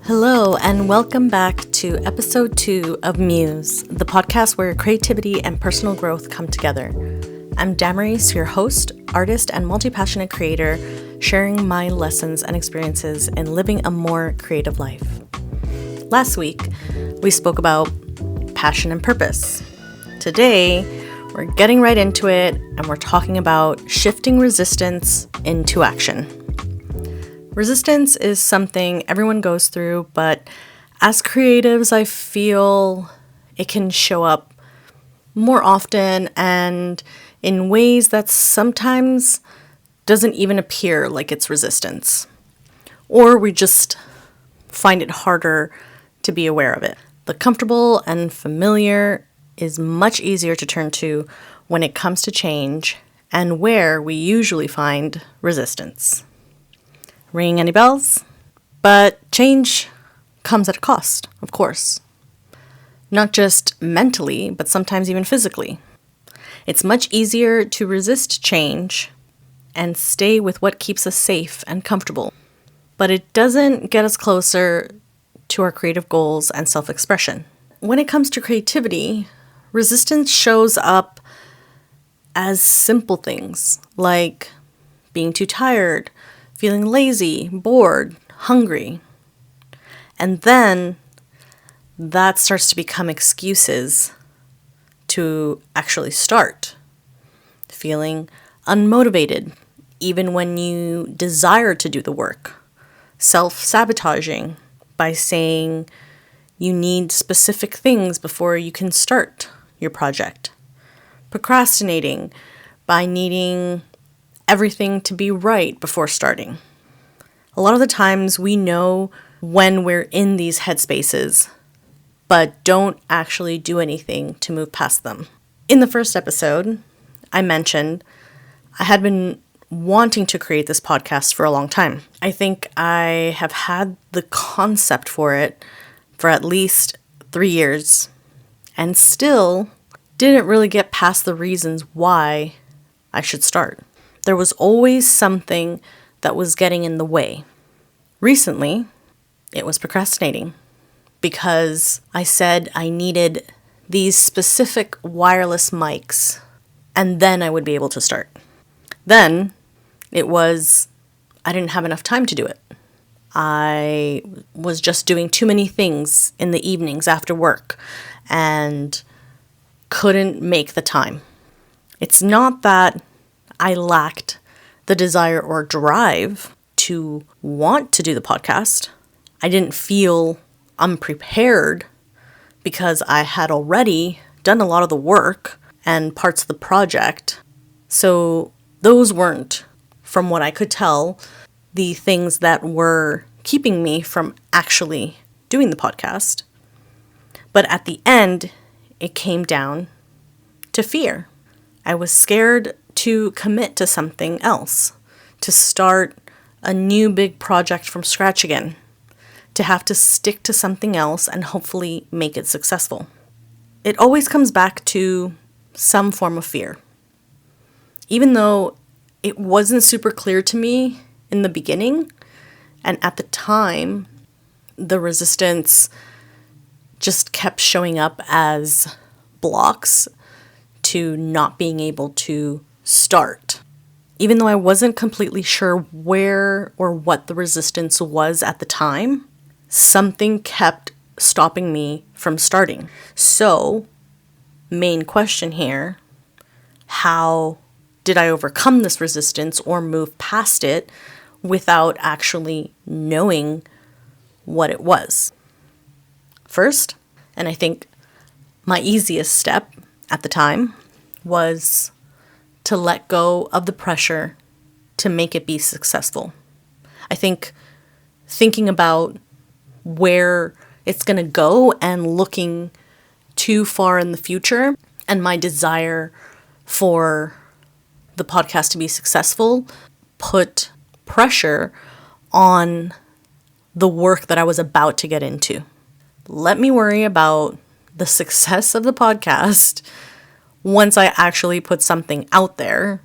Hello, and welcome back to episode 2 of Muse, the podcast where creativity and personal growth come together. I'm Damaris, your host, artist, and multi-passionate creator, sharing my lessons and experiences in living a more creative life. Last week, we spoke about passion and purpose. Today, we're getting right into it, and we're talking about shifting resistance into action. Resistance is something everyone goes through, but as creatives, I feel it can show up more often and in ways that sometimes doesn't even appear like it's resistance. Or we just find it harder to be aware of it. The comfortable and familiar is much easier to turn to when it comes to change and where we usually find resistance. Ringing any bells? But change comes at a cost, of course. Not just mentally, but sometimes even physically. It's much easier to resist change and stay with what keeps us safe and comfortable. But it doesn't get us closer to our creative goals and self-expression. When it comes to creativity, resistance shows up as simple things like being too tired, feeling lazy, bored, hungry. And then that starts to become excuses to actually start. Feeling unmotivated, even when you desire to do the work. Self-sabotaging by saying you need specific things before you can start your project. Procrastinating by needing everything to be right before starting. A lot of the times we know when we're in these headspaces, but don't actually do anything to move past them. In the first episode, I mentioned I had been wanting to create this podcast for a long time. I think I have had the concept for it for at least 3 years and still didn't really get past the reasons why I should start. There was always something that was getting in the way. Recently, it was procrastinating because I said I needed these specific wireless mics and then I would be able to start. Then it was I didn't have enough time to do it. I was just doing too many things in the evenings after work and couldn't make the time. It's not that I lacked the desire or drive to want to do the podcast. I didn't feel unprepared because I had already done a lot of the work and parts of the project. So those weren't, from what I could tell, the things that were keeping me from actually doing the podcast. But at the end, it came down to fear. I was scared to commit to something else, to start a new big project from scratch again, to have to stick to something else and hopefully make it successful. It always comes back to some form of fear. Even though it wasn't super clear to me in the beginning, and at the time, the resistance just kept showing up as blocks to not being able to start. Even though I wasn't completely sure where or what the resistance was at the time, something kept stopping me from starting. So, main question here, how did I overcome this resistance or move past it without actually knowing what it was? First, and I think my easiest step at the time, was to let go of the pressure to make it be successful. I think thinking about where it's going to go and looking too far in the future and my desire for the podcast to be successful put pressure on the work that I was about to get into. Let me worry about the success of the podcast once I actually put something out there,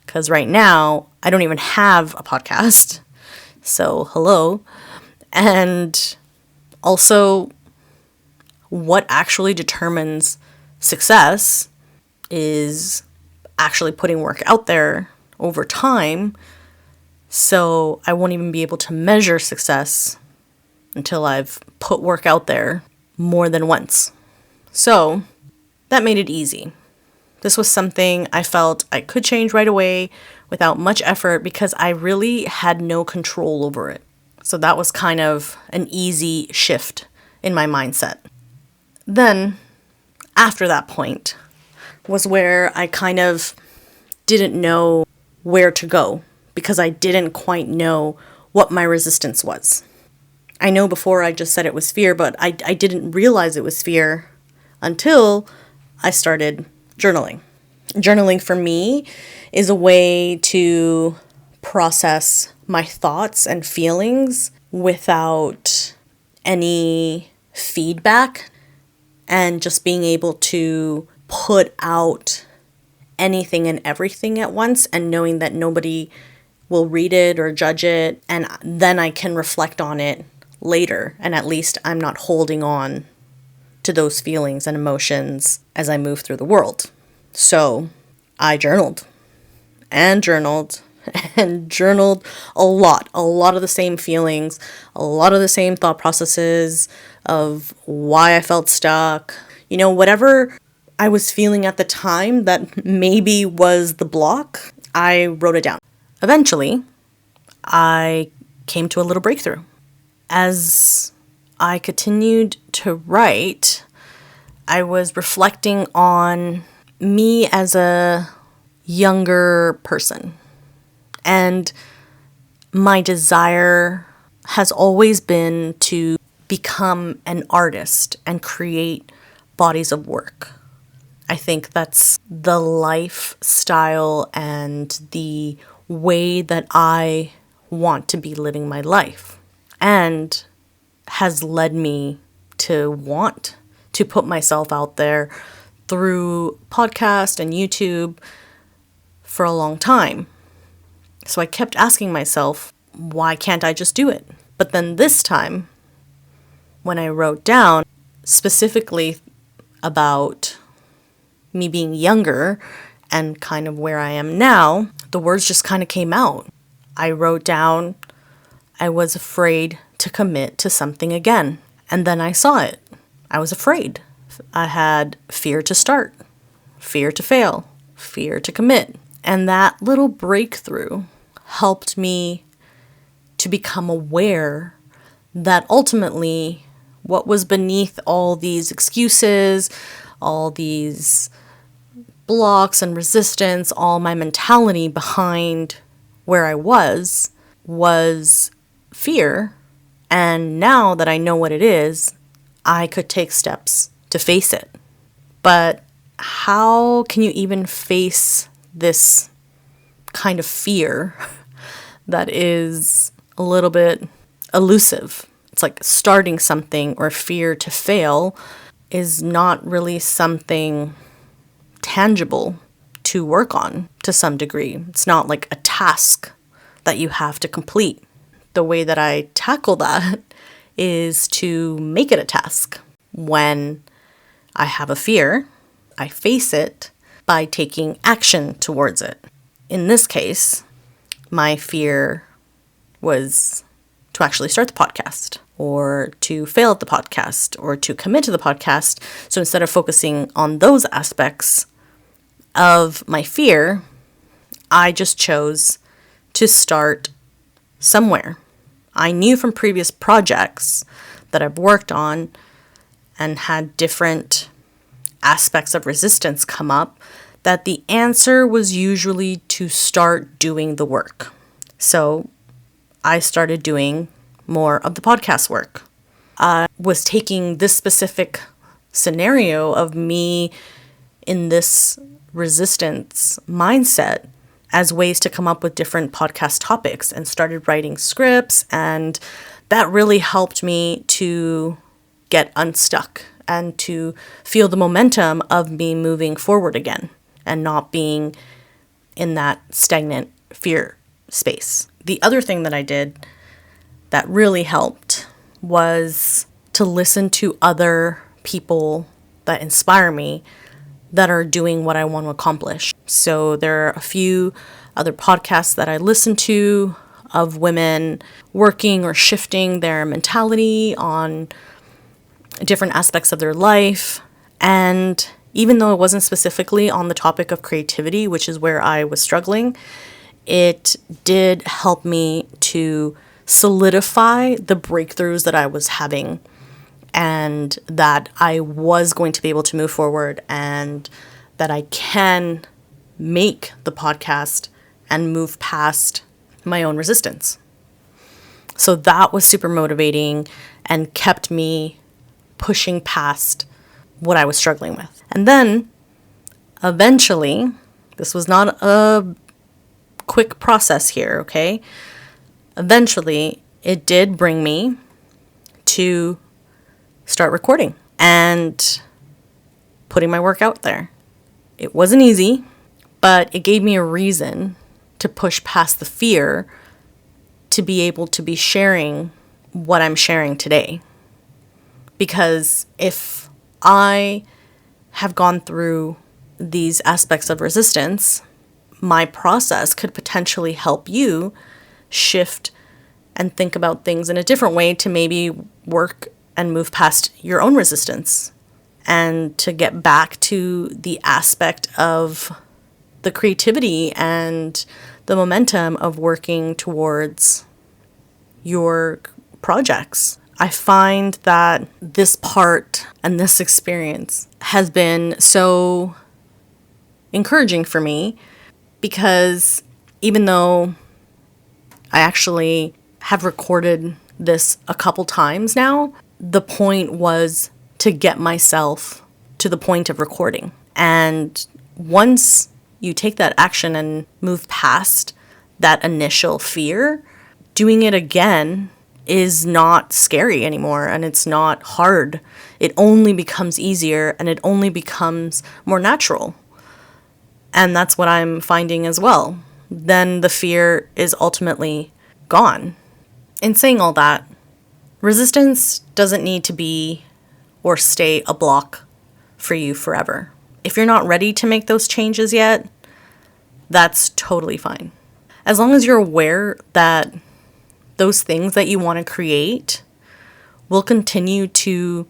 because right now I don't even have a podcast. So hello. And Also, what actually determines success is actually putting work out there over time. So I won't even be able to measure success until I've put work out there more than once. So that made it easy. This was something I felt I could change right away without much effort because I really had no control over it. So that was kind of an easy shift in my mindset. Then, after that point, was where I kind of didn't know where to go because I didn't quite know what my resistance was. I know before I just said it was fear, but I didn't realize it was fear until I started journaling. Journaling for me is a way to process my thoughts and feelings without any feedback and just being able to put out anything and everything at once and knowing that nobody will read it or judge it, and then I can reflect on it later, and at least I'm not holding on to those feelings and emotions as I move through the world. So I journaled and journaled and journaled a lot of the same feelings, a lot of the same thought processes of why I felt stuck, whatever I was feeling at the time that maybe was the block, I wrote it down. Eventually, I came to a little breakthrough. As I continued to write, I was reflecting on me as a younger person. And my desire has always been to become an artist and create bodies of work. I think that's the lifestyle and the way that I want to be living my life, and has led me to want to put myself out there through podcast and YouTube for a long time. So I kept asking myself, why can't I just do it? But then this time, when I wrote down specifically about me being younger and kind of where I am now, the words just kind of came out. I wrote down, I was afraid to commit to something again. And then I saw it. I was afraid. I had fear to start, fear to fail, fear to commit. And that little breakthrough helped me to become aware that ultimately what was beneath all these excuses, all these blocks and resistance, all my mentality behind where I was fear. And now that I know what it is, I could take steps to face it. But how can you even face this kind of fear that is a little bit elusive? It's like starting something, or fear to fail is not really something tangible to work on to some degree. It's not like a task that you have to complete. The way that I tackle that is to make it a task. When I have a fear, I face it by taking action towards it. In this case, my fear was to actually start the podcast, or to fail at the podcast, or to commit to the podcast. So instead of focusing on those aspects of my fear, I just chose to start somewhere. I knew from previous projects that I've worked on and had different aspects of resistance come up, that the answer was usually to start doing the work. So I started doing more of the podcast work. I was taking this specific scenario of me in this resistance mindset as ways to come up with different podcast topics, and started writing scripts, and that really helped me to get unstuck and to feel the momentum of me moving forward again and not being in that stagnant fear space. The other thing that I did that really helped was to to listen to other people that inspire me that are doing what I want to accomplish. So there are a few other podcasts that I listen to of women working or shifting their mentality on different aspects of their life. And even though it wasn't specifically on the topic of creativity, which is where I was struggling, it did help me to solidify the breakthroughs that I was having, and that I was going to be able to move forward, and that I can make the podcast and move past my own resistance. So that was super motivating and kept me pushing past what I was struggling with. And then eventually, this was not a quick process here, okay? Eventually, it did bring me to start recording and putting my work out there. It wasn't easy, but it gave me a reason to push past the fear to be able to be sharing what I'm sharing today. Because if I have gone through these aspects of resistance, my process could potentially help you shift and think about things in a different way to maybe work and move past your own resistance, and to get back to the aspect of the creativity and the momentum of working towards your projects. I find that this part and this experience has been so encouraging for me, because even though I actually have recorded this a couple times now, the point was to get myself to the point of recording. And once you take that action and move past that initial fear, doing it again is not scary anymore, and it's not hard. It only becomes easier, and it only becomes more natural. And that's what I'm finding as well. Then the fear is ultimately gone. In saying all that, resistance doesn't need to be or stay a block for you forever. If you're not ready to make those changes yet, that's totally fine. As long as you're aware that those things that you want to create will continue to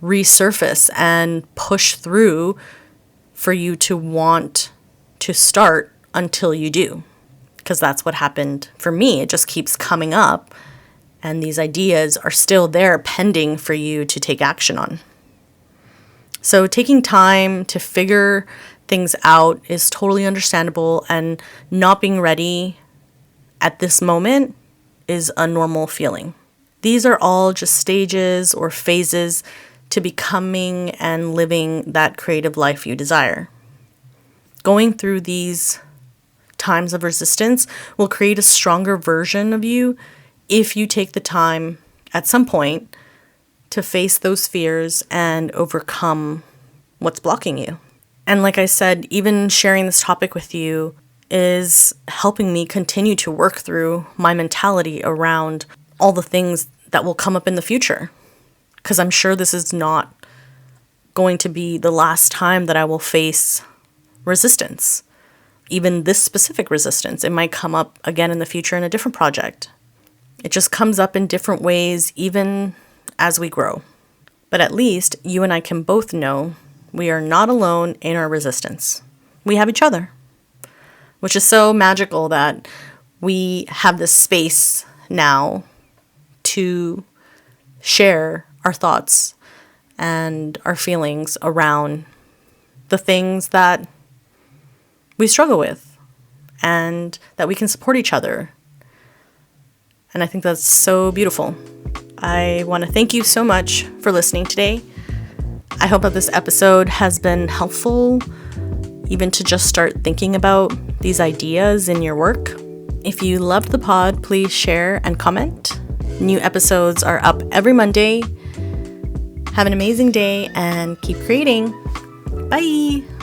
resurface and push through for you to want to start until you do. Because that's what happened for me. It just keeps coming up, and these ideas are still there pending for you to take action on. So taking time to figure things out is totally understandable, and not being ready at this moment is a normal feeling. These are all just stages or phases to becoming and living that creative life you desire. Going through these times of resistance will create a stronger version of you if you take the time at some point to face those fears and overcome what's blocking you. And like I said, even sharing this topic with you is helping me continue to work through my mentality around all the things that will come up in the future. Because I'm sure this is not going to be the last time that I will face resistance. Even this specific resistance, it might come up again in the future in a different project. It just comes up in different ways, even as we grow. But at least you and I can both know we are not alone in our resistance. We have each other, which is so magical that we have this space now to share our thoughts and our feelings around the things that we struggle with, and that we can support each other. And I think that's so beautiful. I want to thank you so much for listening today. I hope that this episode has been helpful, even to just start thinking about these ideas in your work. If you loved the pod, please share and comment. New episodes are up every Monday. Have an amazing day and keep creating. Bye!